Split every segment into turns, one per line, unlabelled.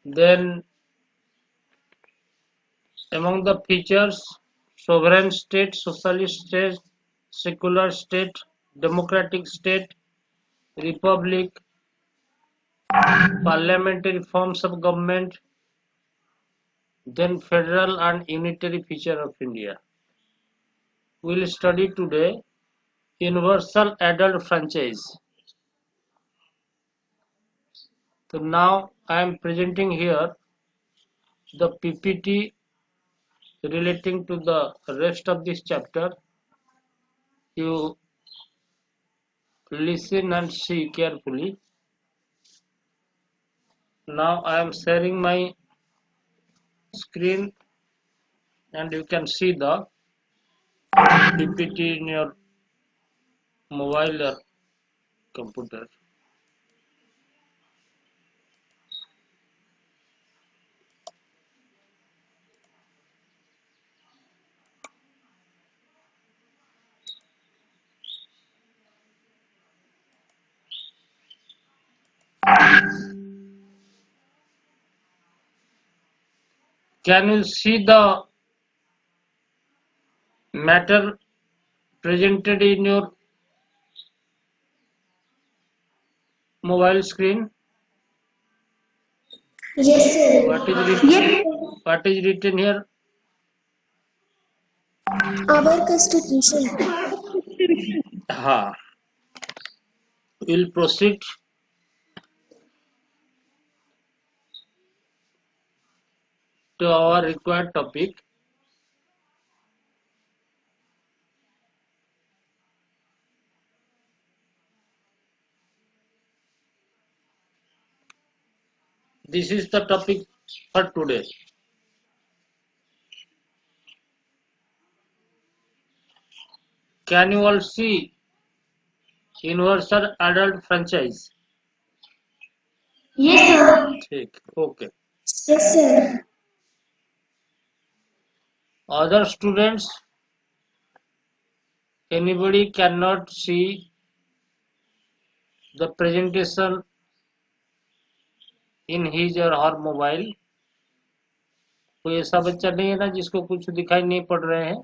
Then among the features, sovereign state, socialist state, secular state, democratic state, republic, parliamentary forms of government, then federal and unitary feature of India. We will study today universal adult franchise. So now I am presenting here the PPT relating to the rest of this chapter. You listen and see carefully. Now I am sharing my screen and you can see the PPT in your mobile or computer. Can you see the matter presented in your mobile screen?
Yes, sir.
What is written?
Yes.
What is written here?
Our constitution.
Ha. We'll proceed to our required topic. This is the topic for today. Can you all see universal adult franchise?
Yes, sir.
ठीक, okay.
Yes, sir.
Other students, anybody cannot see the presentation in his or her mobile? कोई ऐसा बच्चा नहीं है ना जिसको कुछ दिखाई नहीं पड़ रहे हैं?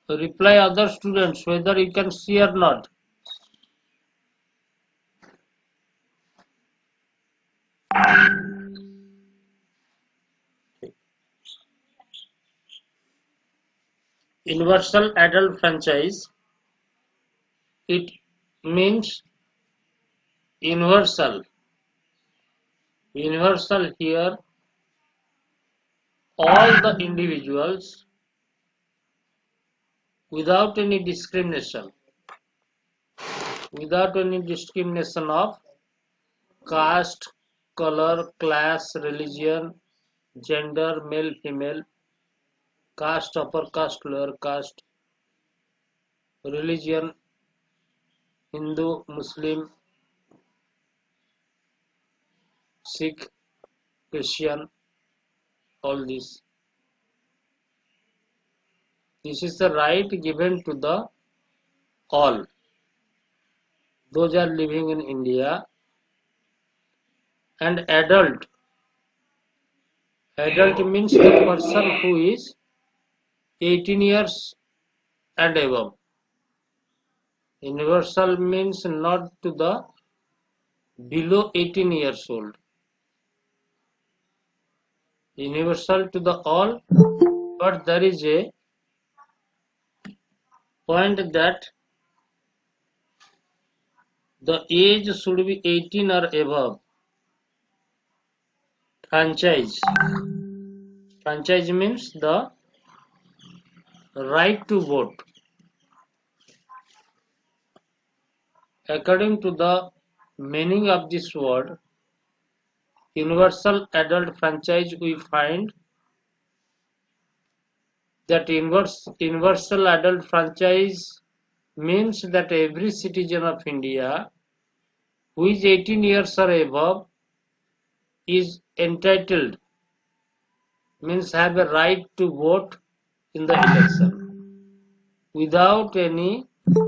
Reply other students whether you can see or not. Universal adult franchise, it means universal. Universal here, all the individuals without any discrimination of caste, color, class, religion, gender, male, female, caste, upper caste, lower caste, religion, Hindu, Muslim, Sikh, Christian, all this. This is the right given to the all. Those are living in India. And adult. Adult means the person who is 18 years and above. Universal means not to the below 18 years old. Universal to the all, but there is a point that the age should be 18 or above. Franchise. Franchise means the right to vote. According to the meaning of this word, universal adult franchise, we find that universal adult franchise means that every citizen of India who is 18 years or above is entitled, means have a right to vote in the election. without any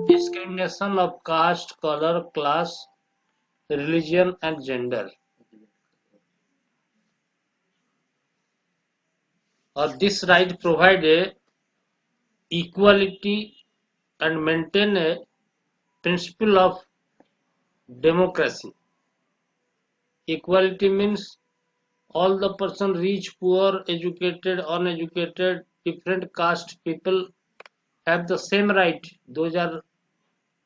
discrimination of caste, color, class, religion and gender. This right provide a equality and maintain a principle of democracy. Equality means all the person, rich, poor, educated, uneducated, different caste people have the same right. Those are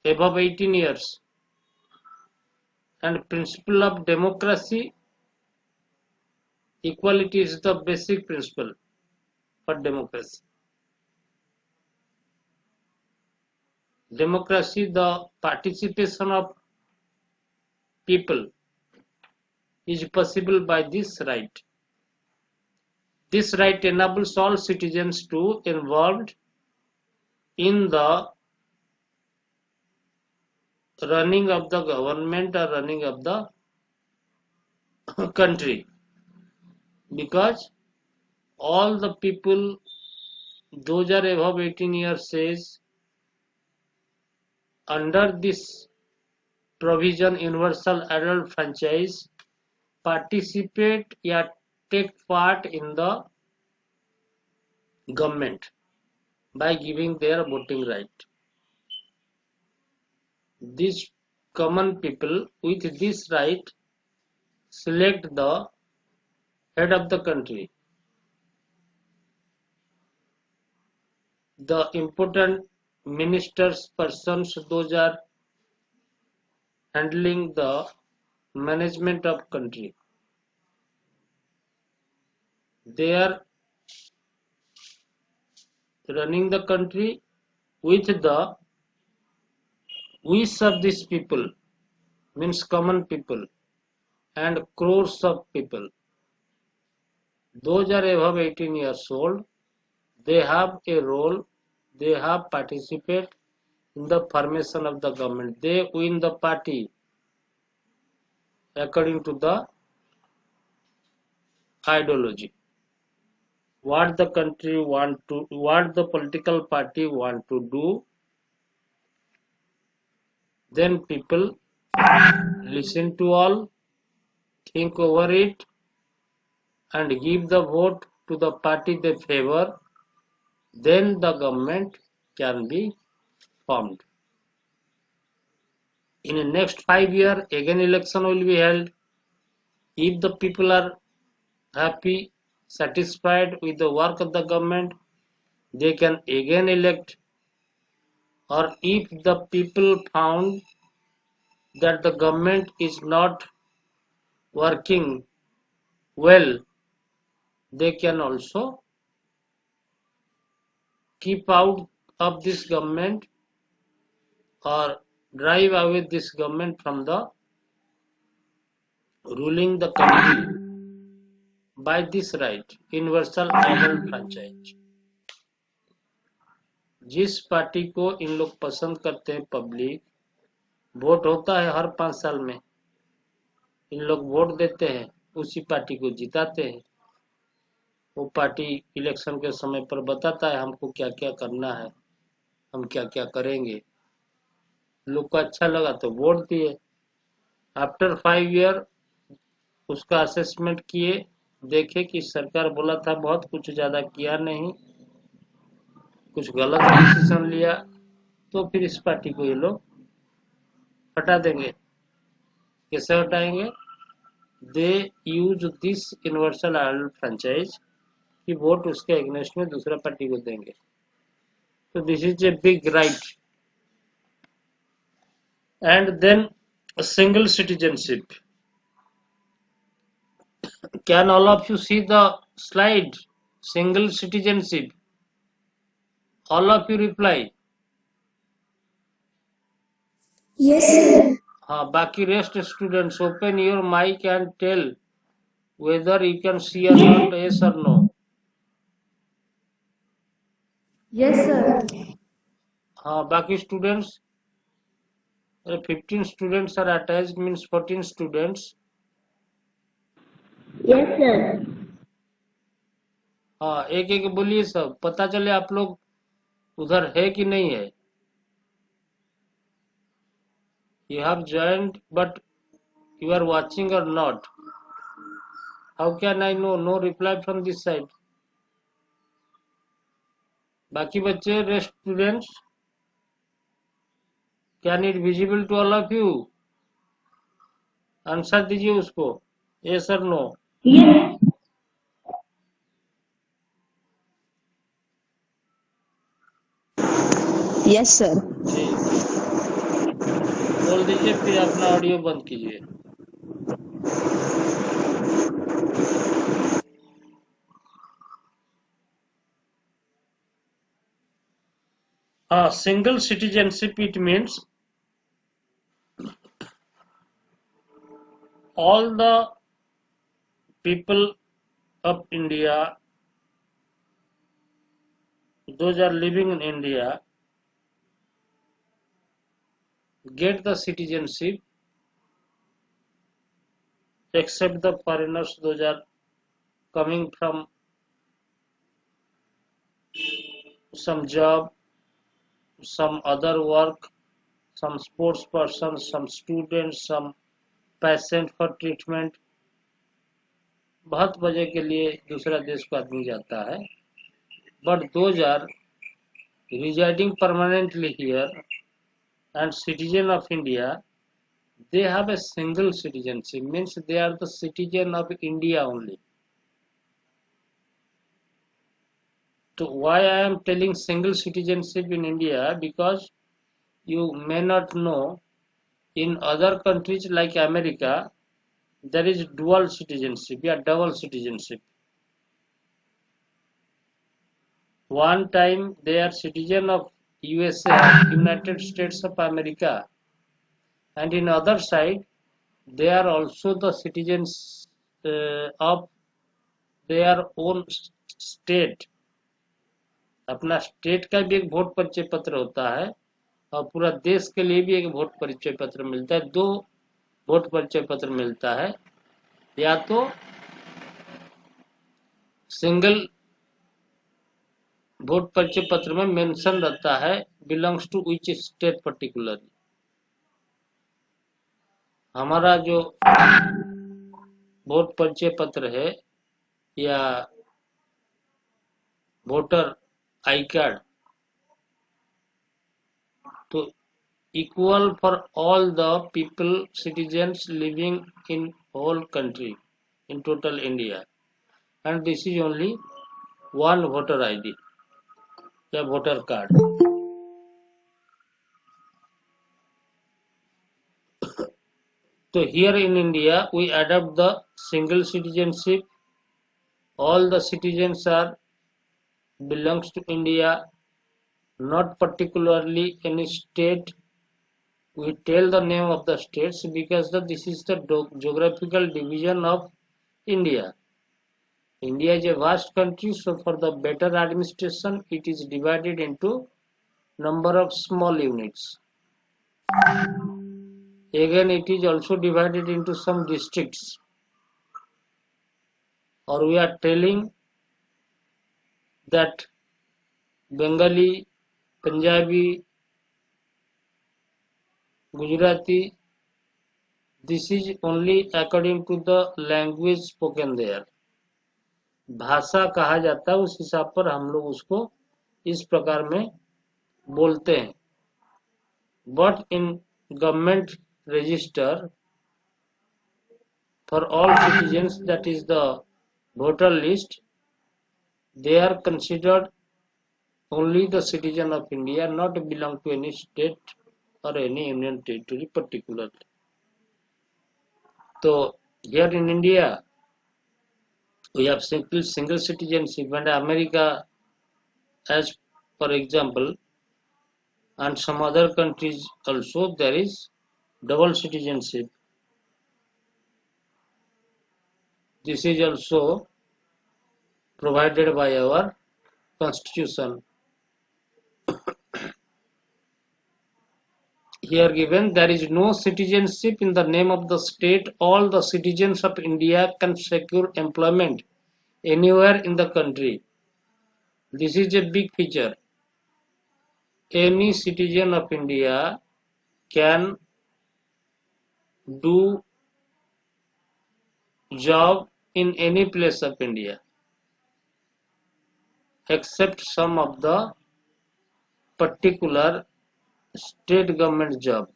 above 18 years. And principle of democracy, equality is the basic principle for democracy. Democracy, the participation of people is possible by this right. This right enables all citizens to involved in the running of the government or running of the country, because all the people, those are above 18 years says, under this provision universal adult franchise participate or take part in the government by giving their voting right. These common people with this right select the head of the country. The important ministers, persons, those are handling the management of country. They are running the country with the wish of these people, means common people and crores of people. Those are above 18 years old. They have a role. They have participate in the formation of the government. They win the party according to the ideology. What the country want to, what the political party want to do, then people listen to all, think over it, and give the vote to the party they favor. Then the government can be formed. In the next 5 years, again election will be held. If the people are happy, satisfied with the work of the government, they can again elect. Or if the people found that the government is not working well, they can also keep out of this government or drive away this government from the ruling the country by this right, universal adult franchise. जिस party को इन लोग पसंद करते हैं, public vote होता है हर 5 साल में, इन लोग वोट देते हैं, उसी पार्टी को जिताते हैं। वो पार्टी इलेक्शन के समय पर बताता है हमको क्या क्या करना है, हम क्या क्या करेंगे। लोग को अच्छा लगा तो वोट दिए। आफ्टर 5 ईयर उसका असेसमेंट किए, देखे कि सरकार बोला था बहुत, कुछ ज्यादा किया नहीं, कुछ गलत डिसीजन लिया, तो फिर इस पार्टी को ये लोग हटा देंगे। कैसे हटाएंगे? They use this universal adult franchise कि वोट उसके अगेंस्ट में दूसरा पार्टी को देंगे। तो this is a big right. And then single citizenship. Can all of you see the slide? Single citizenship. All of you reply.
Yes, sir.
हाँ, बाकी rest students open your mic and tell whether you can see or not, yes or no.
Yes, sir.
हाँ, बाकी students 15 students are attached, means 14 students.
Yes, sir.
हाँ, एक एक बोलिए सब, पता चले आप लोग उधर है कि नहीं है? You have joined but you are watching or not? How can I know? No reply from this side. बाकी बच्चे rest students, can it visible to all of you? Answer दीजिए उसको, यस और नो।
Yes.
Yes sir.
ठीक, बोल दीजिए, फिर अपना ऑडियो बंद कीजिए। हाँ, single citizenship it means all the people of India, those are living in India, get the citizenship except the foreigners, those are coming from some job, some other work, some sports person, some students, some patient for treatment। बहुत वजह के लिए दूसरा देश को आदमी जाता है, but those are residing permanently here and citizen of India, they have a single citizenship, means they are the citizen of India only. So why I am telling single citizenship in India? Because you may not know, in other countries like America, there is dual citizenship, yeah, double citizenship. One time they are citizen of USA, United States of America, and in other side they are also the citizens of their own state। अपना state का भी एक vote परिचय पत्र होता है और पूरा देश के लिए भी एक वोट परिचय पत्र मिलता है। दो वोट परिचय पत्र मिलता है, या तो सिंगल वोट परिचय पत्र में मेंशन रहता है belongs to which state particularly. हमारा जो वोट परिचय पत्र है या वोटर आई कार्ड, तो equal for all the people, citizens living in whole country, in total India, and this is only one voter ID या voter card। So here in India we adopt the single citizenship, all the citizens are belongs to India, not particularly any state। We tell the name of the states because this is the geographical division of India. India is a vast country, so for the better administration, it is divided into number of small units. Again, it is also divided into some districts. Or we are telling that Bengali, Punjabi, Gujarati, this is only according to the language spoken there। भाषा कहा जाता है, उस हिसाब पर हम लोग उसको इस प्रकार में बोलते हैं। But in government register for all citizens, that is the voter list, they are considered only the citizen of India, not belong to any state or any union territory particularly। So here in India we have single citizenship, and America, as for example, and some other countries also there is double citizenship। This is also provided by our constitution। Here given, there is no citizenship in the name of the state, all the citizens of India can secure employment anywhere in the country। This is a big feature। any citizen of India can do job in any place of India except some of the particular state government job.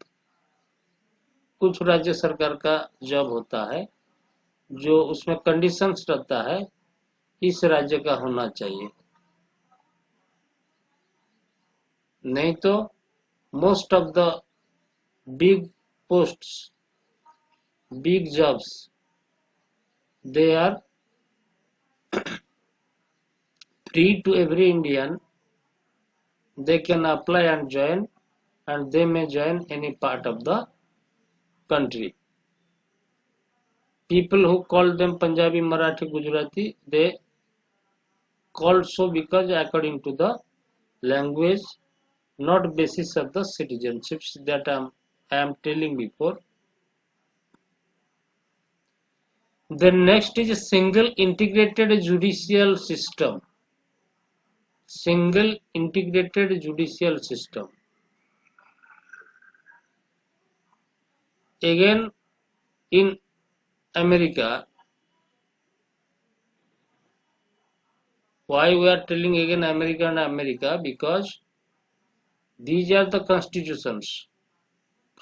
कुछ राज्य सरकार का job होता है जो उसमें conditions रहता है इस राज्य का होना चाहिए, नहीं तो most of the big posts, big jobs, they are free to every Indian. They can apply and join, and they may join any part of the country. People who call them Punjabi, Marathi, Gujarati, they called so because according to the language, not basis of the citizenships that I am telling before. Then next is a single integrated judicial system. Single integrated judicial system. Again, in America, why we are telling again America and America? Because these are the constitutions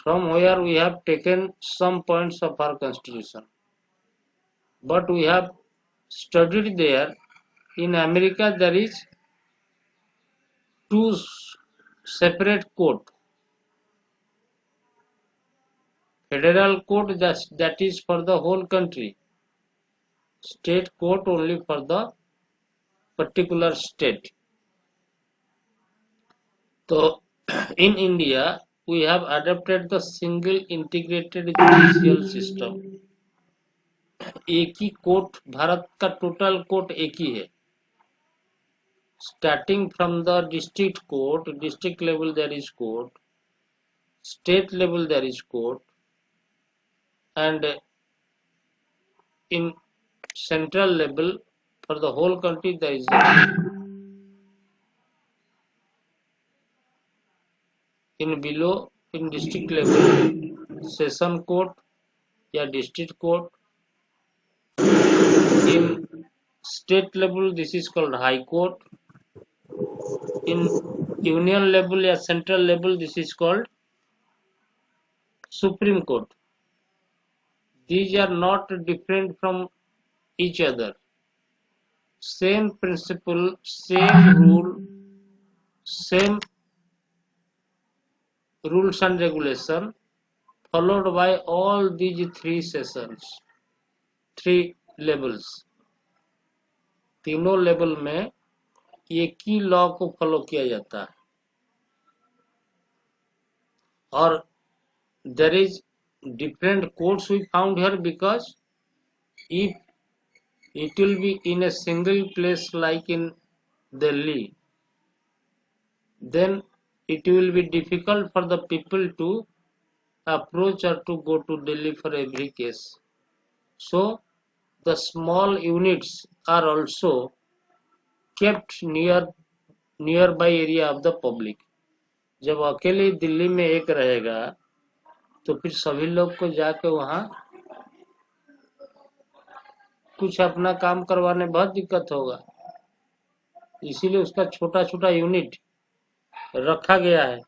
from where we have taken some points of our constitution. But we have studied there. In America, there is two separate court. Federal court that is for the whole country. State court only for the particular state. So in India, we have adopted the single integrated judicial system. एक ही court, Bharat का total court एक ही है. Starting from the district court, district level there is court, state level there is court, and in central level for the whole country there is in below, in district level session court या district court. In state level this is called high court. In union level या central level this is called Supreme Court. These are not different from each other. Same principle, same rule, same rules and regulation followed by all these three sessions, three levels. तीनों level में एक ही law को follow किया जाता है. और there is different courts we found here because if it will be in a single place like in Delhi, then it will be difficult for the people to approach or to go to Delhi for every case. So the small units are also kept nearby area of the public. जब अकेले दिल्ली में एक रहेगा तो फिर सभी लोग को जाके वहां कुछ अपना काम करवाने बहुत दिक्कत होगा. इसीलिए उसका छोटा छोटा यूनिट रखा गया है,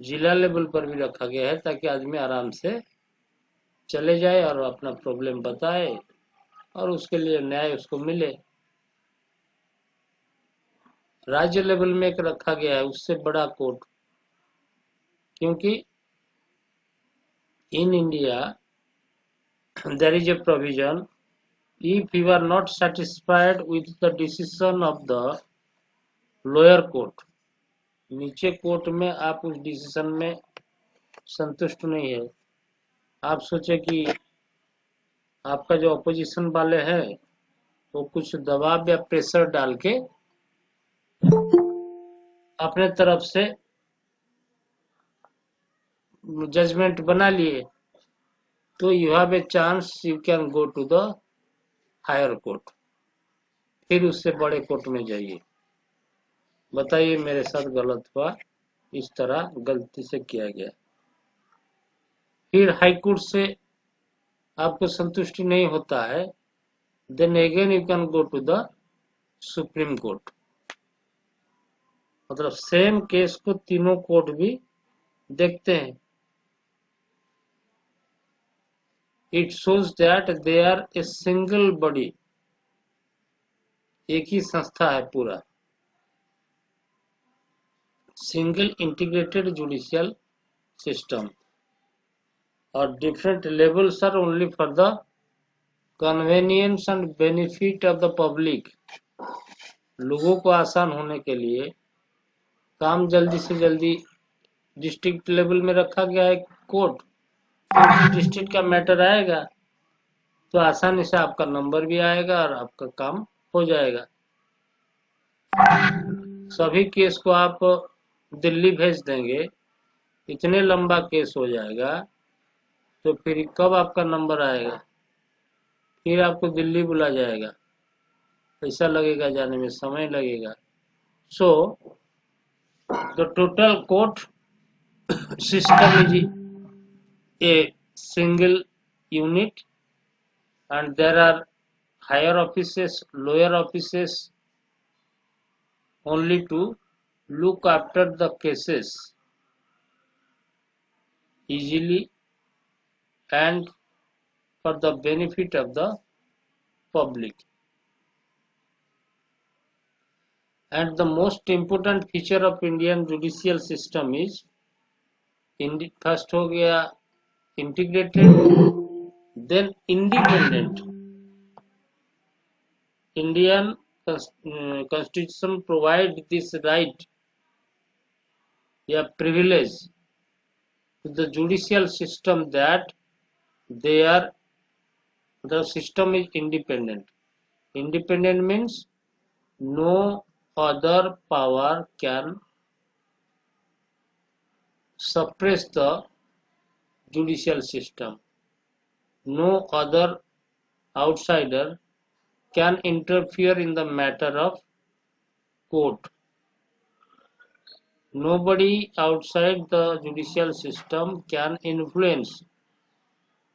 जिला लेवल पर भी रखा गया है ताकि आदमी आराम से चले जाए और अपना प्रॉब्लम बताए और उसके लिए न्याय उसको मिले. राज्य लेवल में एक रखा गया है उससे बड़ा कोर्ट, क्योंकि in India there is a provision, if you are not satisfied with the decision of the lower court, नीचे कोर्ट में आप उस डिसीजन में संतुष्ट नहीं है, आप सोचे कि आपका जो अपोजिशन वाले हैं वो कुछ दबाव या प्रेशर डाल के अपने तरफ से जजमेंट बना लिए, तो you have a chance you can go to the higher court, फिर उससे बड़े कोर्ट में जाइए. बताइए मेरे साथ गलत हुआ, इस तरह गलती से किया गया। फिर हाई कोर्ट से आपको संतुष्टि नहीं होता है, then again you can go to the supreme court. मतलब सेम केस को तीनों कोर्ट भी देखते हैं। It shows that they are a single body, एक ही संस्था है पूरा, सिंगल इंटीग्रेटेड जुडिशियल सिस्टम, और different levels are only for the convenience and benefit of the public। लोगों को आसान होने के लिए काम जल्दी से जल्दी डिस्ट्रिक्ट लेवल में रखा गया है कोर्ट। डिस्ट्रिक्ट का मैटर आएगा तो आसानी से आपका नंबर भी आएगा और आपका काम हो जाएगा। सभी केस को आप दिल्ली भेज देंगे, इतने लंबा केस हो जाएगा, तो फिर कब आपका नंबर आएगा? फिर आपको दिल्ली बुला जाएगा, पैसा लगेगा, जाने में समय लगेगा। So the total court system is a single unit, and there are higher offices, lower offices, only to look after the cases easily and for the benefit of the public. And the most important feature of Indian judicial system is first हो गया integrated, then independent। Indian constitution provide this right या privilege to the judicial system that the system is independent। Independent means no other power can suppress the judicial system, no other outsider can interfere in the matter of court, nobody outside the judicial system can influence।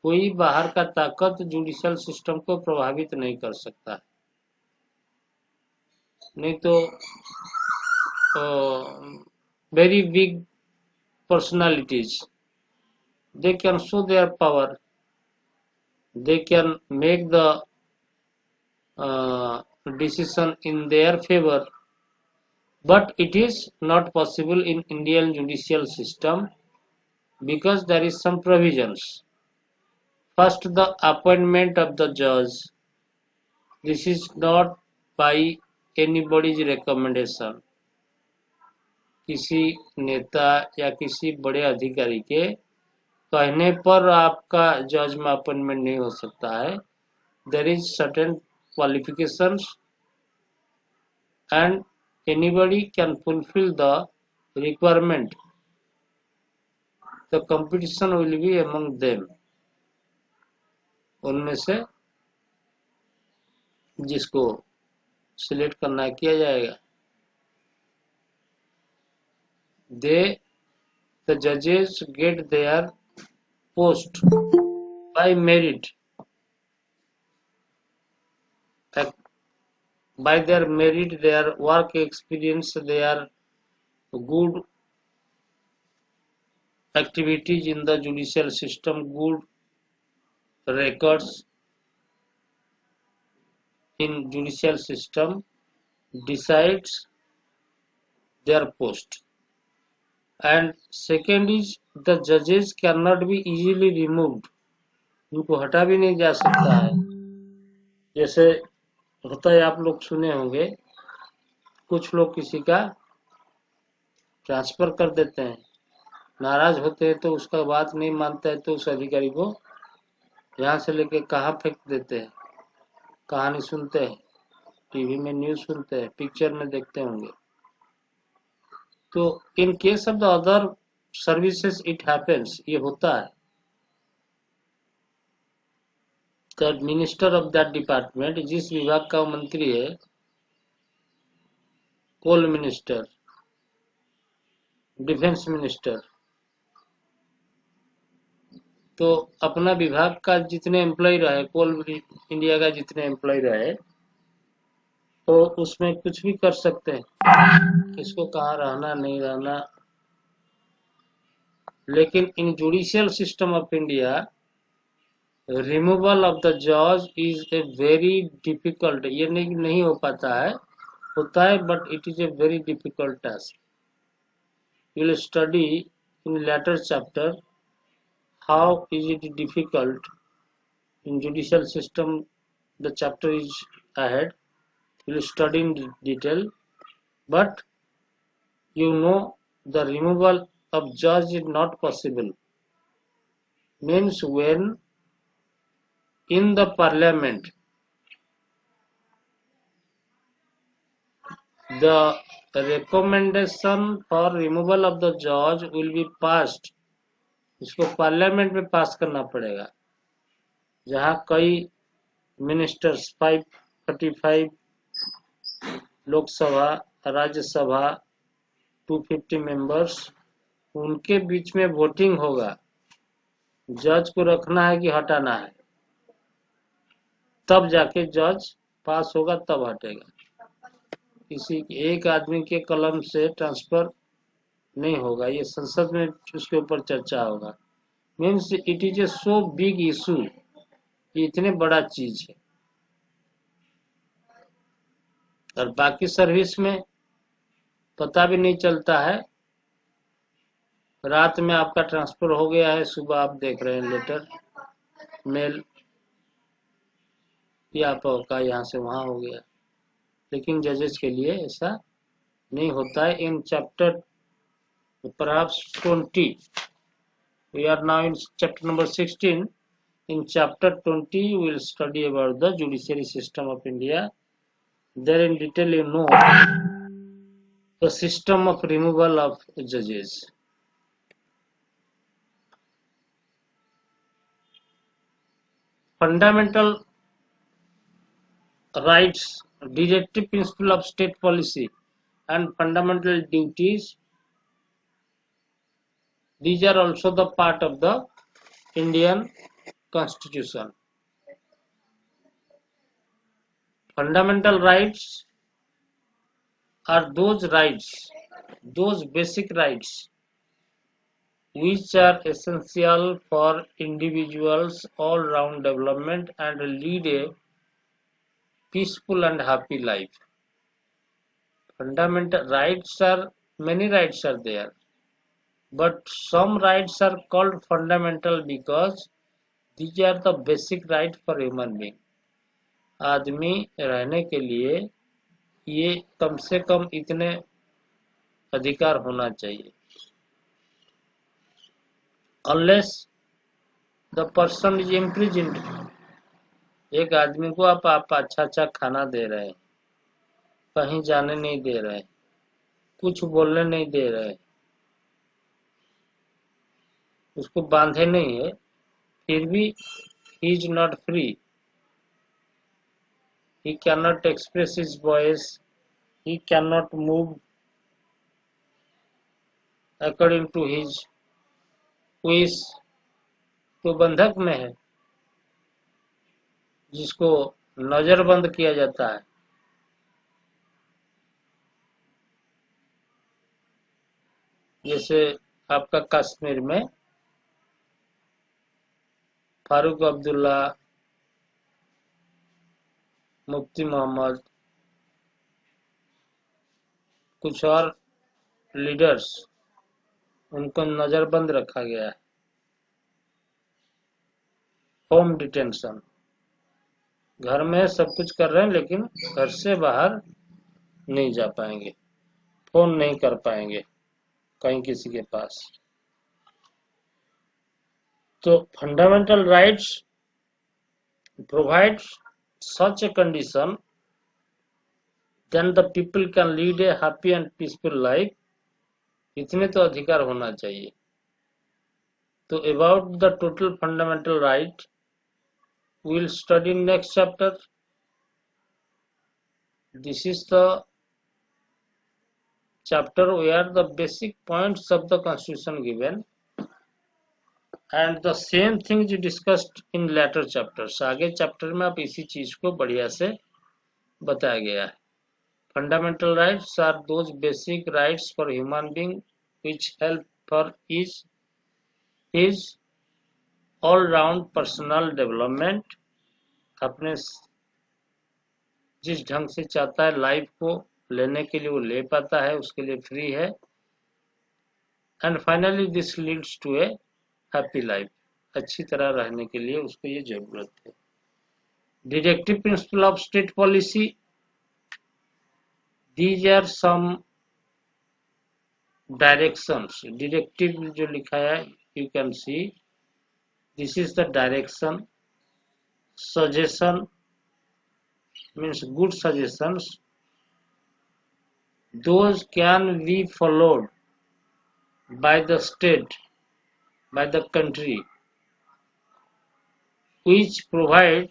कोई बाहर का ताकत judicial system को प्रभावित नहीं कर सकता। नहीं तो very big personalities, they can show their power, they can make the decision in their favor, but it is not possible in Indian judicial system because there is some provisions. First, the appointment of the judge, this is not by anybody's recommendation। किसी नेता या किसी बड़े अधिकारी के कहने पर आपका जज में अपॉइंटमेंट नहीं हो सकता है। There is certain qualifications and anybody can fulfil the requirement, the competition will be among them. उनमें से जिसको सिलेक्ट करना किया जाएगा। the judges get their post by merit, by their merit, their work experience, their good activities in the judicial system, good records in judicial system decides their post। And second is the judges cannot be easily removed, उनको हटा भी नहीं जा सकता है। जैसे होता है, आप लोग सुने होंगे, कुछ लोग किसी का ट्रांसफर कर देते हैं, नाराज होते हैं तो उसका बात नहीं मानता है तो उस अधिकारी को यहाँ से लेके कहाँ फेंक देते हैं। कहानी सुनते हैं, टीवी में न्यूज सुनते हैं, पिक्चर में देखते होंगे। तो in case of the other services it happens, ये होता है। The minister of that department, जिस विभाग का मंत्री है, कोल मिनिस्टर, डिफेंस मिनिस्टर। तो अपना विभाग का जितने एम्प्लॉय रहे, कोल इंडिया का जितने एम्प्लॉय रहे, तो उसमें कुछ भी कर सकते हैं, किसको कहाँ रहना नहीं रहना। लेकिन in judicial system of India removal of the जज इज ए वेरी डिफिकल्ट, ये नहीं हो पाता है, होता है, but it is a very difficult task. You will study in later chapter how is it difficult in judicial system. The chapter is ahead, you will study in detail, but you know the removal of judge is not possible, means when in the parliament the recommendation for removal of the judge will be passed, इसको parliament में पास करना पड़ेगा, जहाँ कई ministers 535 Lok Sabha, Rajya Sabha 250 members, उनके बीच में voting होगा, जज को रखना है कि हटाना है, तब जाके जज पास होगा, तब हटेगा। किसी एक आदमी के कलम से ट्रांसफर नहीं होगा, ये संसद में उसके ऊपर चर्चा होगा। Means it is A so big issue, ये इतने बड़ा चीज है। और बाकी सर्विस में पता भी नहीं चलता है, रात में आपका ट्रांसफर हो गया है, सुबह आप देख रहे हैं लेटर मेल या आपका यहाँ से वहां हो गया। लेकिन जजेस के लिए ऐसा नहीं होता है। In chapter perhaps 20, we are now in chapter number 16. In chapter 20 we will study about the judiciary system of India. There in detail you know the system of removal of judges. Fundamental rights, directive principle of state policy and fundamental duties, these are also the part of the Indian Constitution. Fundamental rights are those rights, those basic rights which are essential for individuals' all-round development and lead a peaceful and happy life. Fundamental rights are, many rights are there, but some rights are called fundamental because these are the basic right for human being. आदमी रहने के लिए ये कम से कम इतने अधिकार होना चाहिए। Unless the person is imprisoned, एक आदमी को आप अच्छा खाना दे रहे हैं, कहीं जाने नहीं दे रहे, कुछ बोलने नहीं दे रहे, उसको बांधे नहीं है, फिर भी he is not free. He cannot express his voice, he cannot move according to his wish, तो बंधक में है, जिसको नजरबंद किया जाता है। जैसे आपका कश्मीर में फारूक अब्दुल्ला, मुफ्ती मोहम्मद, कुछ और लीडर्स, उनको नजरबंद रखा गया है, होम डिटेंशन। घर में सब कुछ कर रहे हैं लेकिन घर से बाहर नहीं जा पाएंगे, फोन नहीं कर पाएंगे कहीं किसी के पास। तो fundamental rights provide such a condition then the people can lead a happy and peaceful life. इतने तो अधिकार होना चाहिए। तो about the total fundamental right we will study in next chapter. This is the chapter where the basic points of the constitution given and the same things discussed in later chapters. आगे chapter में आप इसी चीज को बढ़िया से बताया गया है. Fundamental rights are those basic rights for human being which help for his all-round personal development. अपने जिस ढंग से चाहता है लाइफ को लेने के लिए वो ले पाता है, उसके लिए फ्री है. And finally this leads to a happy life. अच्छी तरह रहने के लिए उसको ये जरूरत है. Directive principle of state policy, these are some directions. Directive जो लिखा है you can see this is the direction. Suggestion means good suggestions, those can be followed by the state, by the country, which provide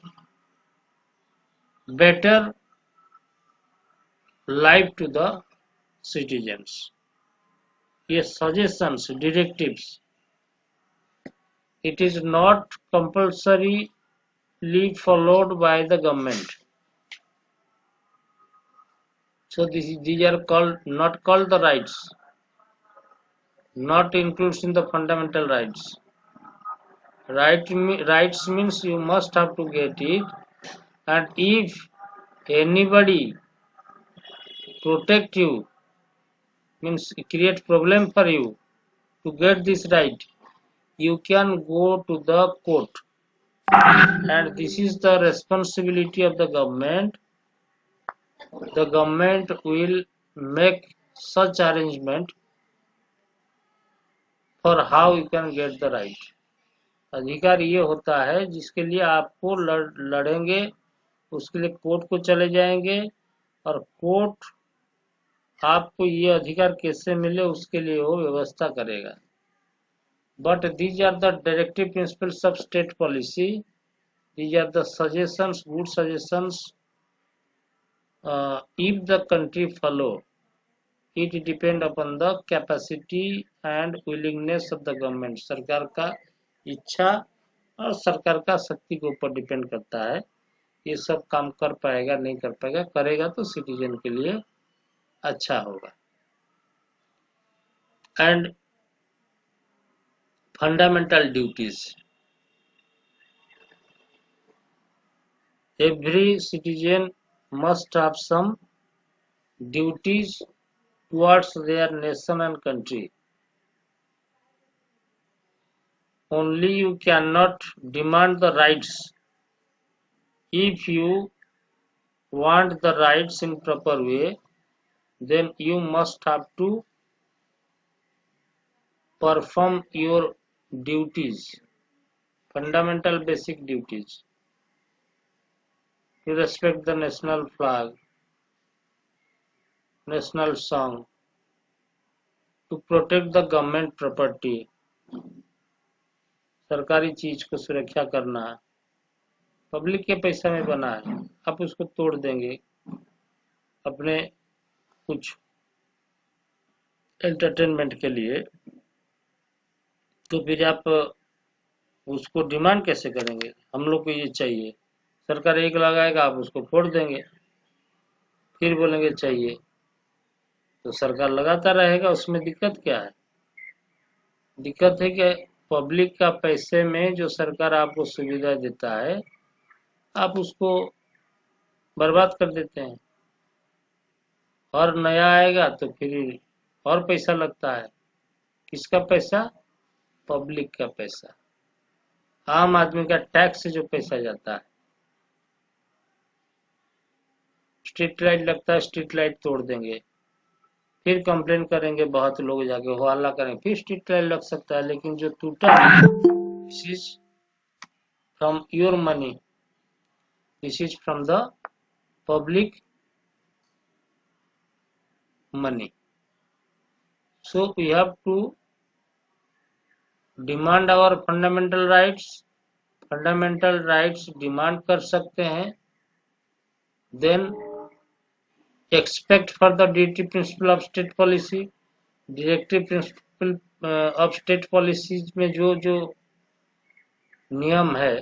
better life to the citizens. ये suggestions, directives, it is not compulsorily followed by the government. So these are not called the rights, not includes in the fundamental rights. Rights means you must have to get it, and if anybody protect you, means create problem for you to get this right, you can go to the court, and this is the responsibility of the government. The government will make such arrangement for how you can get the right. अधिकार ये होता है जिसके लिए आपको लड़ेंगे, उसके लिए कोर्ट को चले जाएंगे और कोर्ट आपको ये अधिकार कैसे मिले उसके लिए वो व्यवस्था करेगा. But these are the directive principles of state policy. These are the suggestions, good suggestions. If the country follow, it depend upon the capacity and willingness of the government. सरकार का इच्छा और सरकार का शक्ति के ऊपर डिपेंड करता है. ये सब काम कर पाएगा नहीं कर पाएगा, करेगा तो सिटीजन के लिए अच्छा होगा. And fundamental duties, every citizen must have some duties towards their nation and country. Only you cannot demand the rights. If you want the rights in proper way, then you must have to perform your duties, fundamental basic duties. To respect the national flag, national song, to protect the government property, सरकारी चीज को सुरक्षा करना. Public के पैसा में बना है, आप उसको तोड़ देंगे अपने कुछ एंटरटेनमेंट के लिए, तो फिर आप उसको डिमांड कैसे करेंगे. हम लोग को ये चाहिए, सरकार एक लगाएगा आप उसको फोड़ देंगे, फिर बोलेंगे चाहिए, तो सरकार लगाता रहेगा. उसमें दिक्कत क्या है. दिक्कत है कि पब्लिक का पैसे में जो सरकार आपको सुविधा देता है आप उसको बर्बाद कर देते हैं. और नया आएगा तो फिर और पैसा लगता है. किसका पैसा. पब्लिक का पैसा, आम आदमी का टैक्स से जो पैसा जाता है. स्ट्रीट लाइट लगता है, स्ट्रीट लाइट तोड़ देंगे, फिर कंप्लेन करेंगे बहुत लोग, जाके हवाला करेंगे, फिर स्ट्रीट लाइट लग सकता है. लेकिन जो टूटा this is from your money, this is from the public money. So we have to demand our fundamental rights. Fundamental rights demand कर सकते हैं. Then expect for the directive principle of state policy. Directive principle of state policies में जो जो नियम है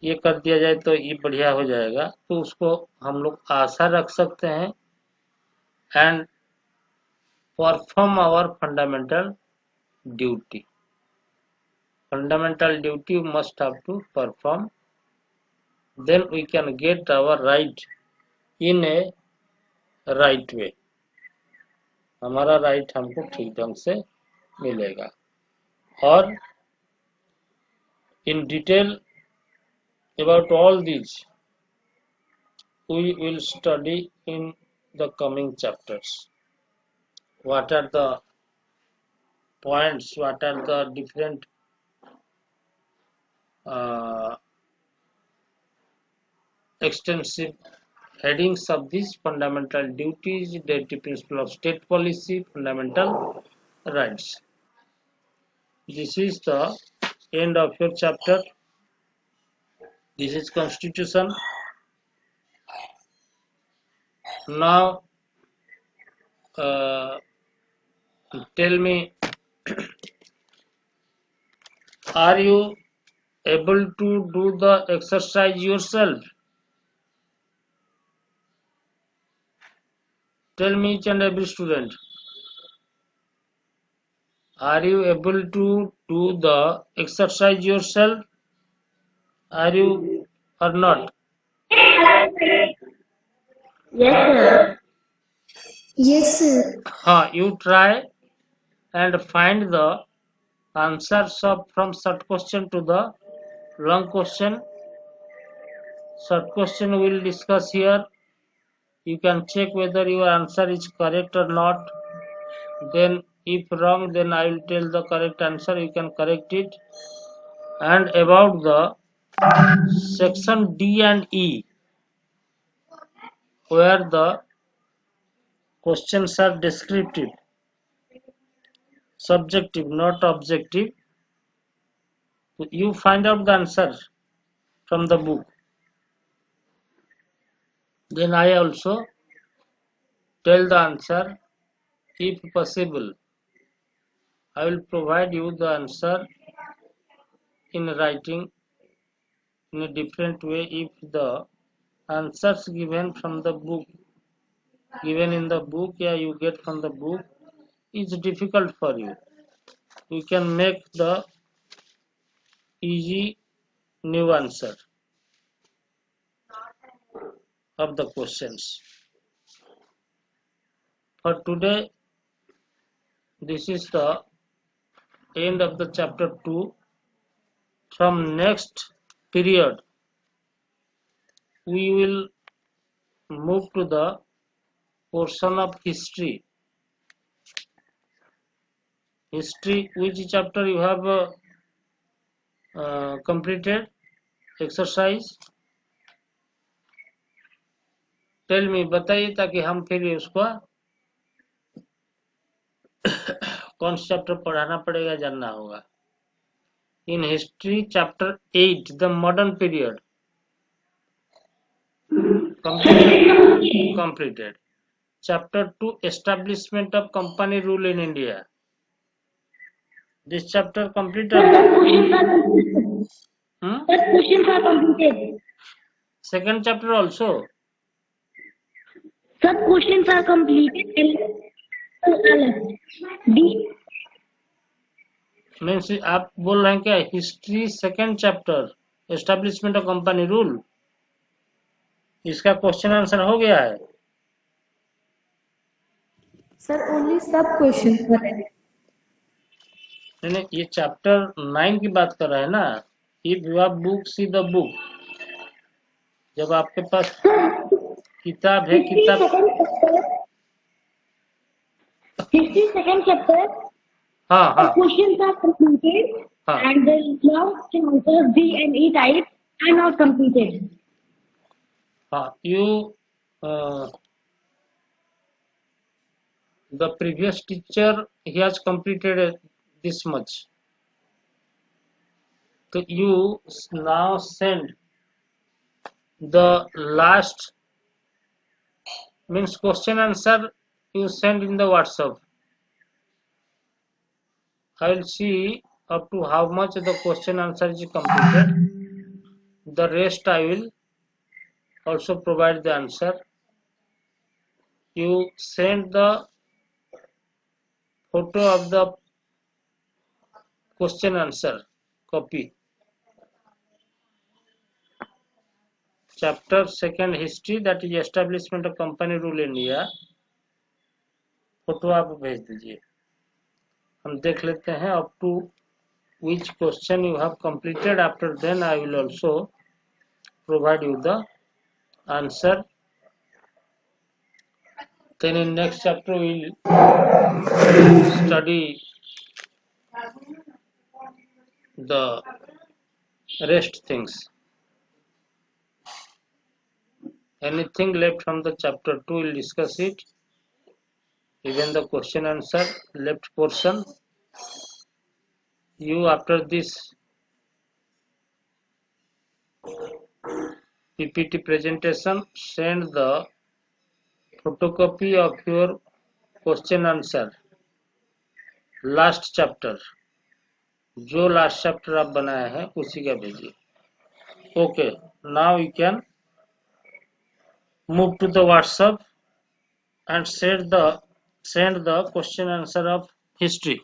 ये कर दिया जाए तो ये बढ़िया हो जाएगा, तो उसको हम लोग आशा रख सकते हैं। And perform our fundamental duty, fundamental duty must have to perform, then we can get our right in a right way, हमारा राइट हमको ठीक ढंग से मिलेगा। और in detail about all these we will study in the coming chapters. What are the points, what are the different extensive headings of these fundamental duties, directive principle of state policy, fundamental rights. This is the end of your chapter. This is constitution. Now tell me, are you able to do the exercise yourself? Tell me, each and every student, are you able to do the exercise yourself? Are you or not?
Yes, sir. Yes, sir.
You try and find the answers of from short question to the long question. Short question we will discuss here. You can check whether your answer is correct or not. Then if wrong, then I will tell the correct answer. You can correct it. And about the section D and E, where the questions are descriptive, subjective, not objective, you find out the answer from the book. Then I also tell the answer. If possible, I will provide you the answer in writing in a different way if the answers given from the book, given in the book, you get from the book, is difficult for you. You can make the easy new answer of the questions. For today, this is the end of the chapter 2. From next period, we will move to the portion of history. History, which chapter you have completed exercise? Tell me, बताइए ताकि हम फिर उसको कौन सा chapter पढ़ाना पड़ेगा जानना होगा। In history, chapter 8, the modern period, completed. Chapter 2, establishment of company rule in India. This chapter completed.
Questions are completed.
Second chapter also.
Sir, questions are completed. D.
Means आप बोल रहे हैं क्या history second chapter establishment of company rule, इसका question answer हो गया है?
Sir, only sub questions were there.
नहीं, ये चैप्टर 9 की बात कर रहे हैं ना। If you have book see the book, जब आपके पास किताब है, किताब
History second chapter.
हाँ
Questions are completed. And the last answers D and E type are not completed.
you the previous teacher, he has completed this much, so you now send the last means question answer you send in the WhatsApp. I will see up to how much the question answer is completed. The rest I will also provide the answer. You send the photo of the question answer copy. Chapter 2 history, that is establishment of company rule India. Photo आप भेज दीजिए. हम देख लेते हैं up to which question you have completed. After then I will also provide you the answer. Then in next chapter we will study the rest things. Anything left from the chapter 2 we'll discuss it. Even the question answer left portion. You after this PPT presentation send the photocopy of your question answer last chapter. जो last chapter आप बनाए हैं उसी का भेजिए. Okay, now you can move to the WhatsApp and send the question answer of history.